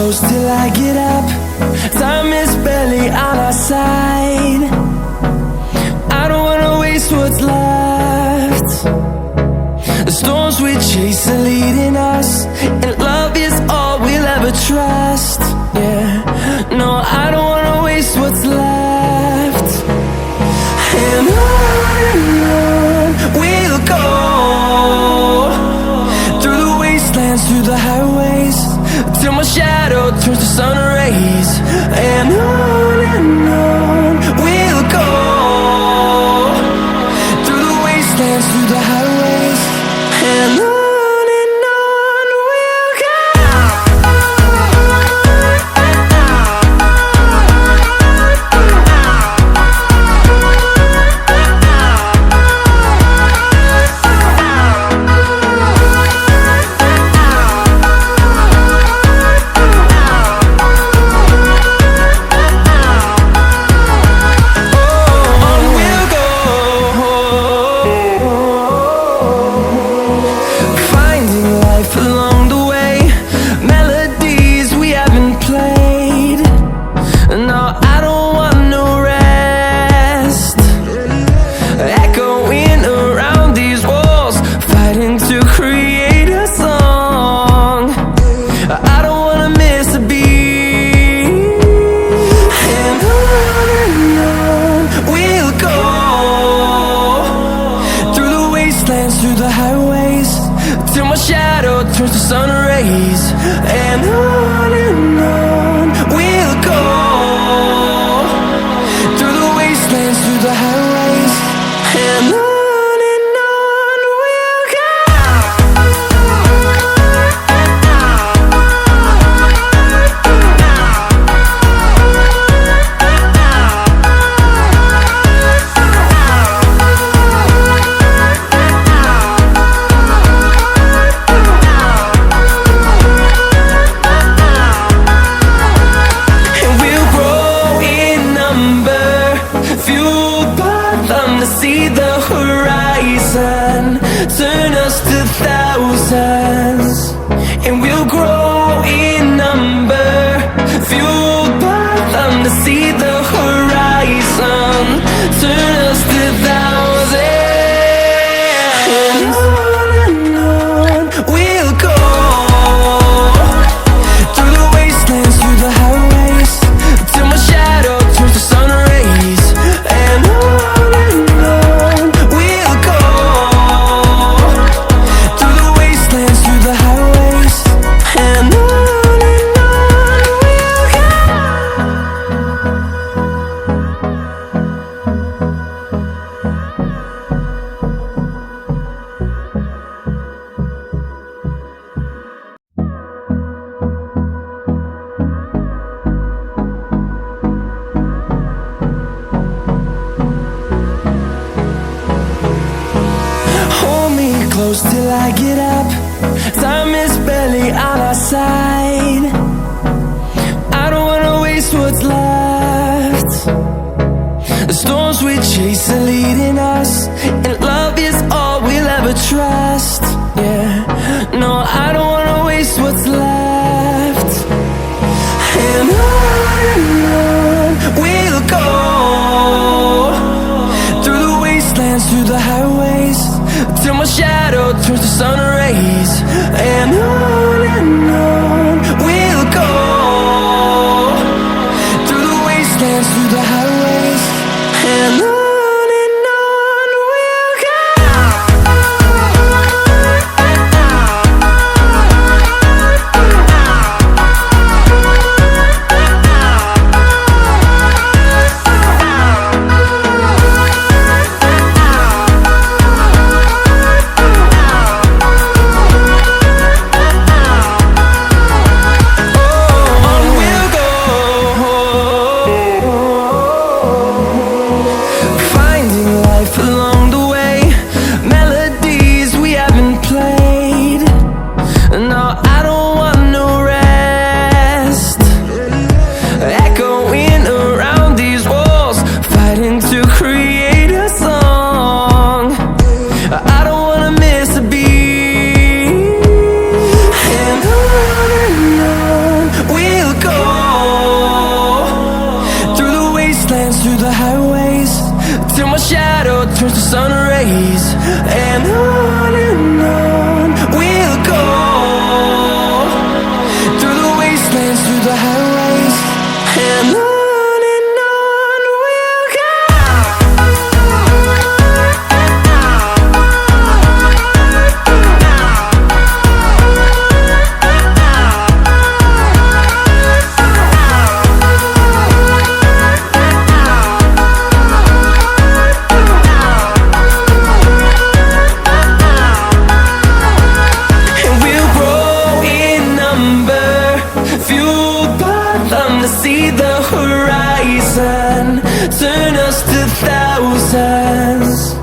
close till I get up. Time is barely on our side. I don't wanna waste what's left. The storms we chase are leading us, and love is all we'll ever trust. Yeah, no, I don't wanna waste what's left. And on we'll go, through the wastelands, through the highways, till my shadow turns to sun rays. And on we'll go, through the wastelands, through the highways, and on we'll go. Through the highways, till my shadow turns to sun rays. And on we'll go, through the wastelands, through the highways, and on we'll go. See the horizon, turn us to thousands, and we'll grow in number, fueled by them. To see the horizon, turn us to thousands, and on we'll go, through the wastelands, through the highways, till my shadow turns to sun rays. And close till I get up. Time is barely on our side. I don't wanna waste what's left. The storms we chase are leading us, and love is all we'll ever trust. Yeah, no, I don't wanna waste what's left. And on we'll go, through the wastelands, through the highways, till my shadow turns to sun rays. And on we'll go, through the wastelands, through the highways, and on we'll go. through the highways, till my shadow turns to sun rays. And on we'll go, through the wastelands, through the highways. And on we'll go. See the horizon, turn us to thousands.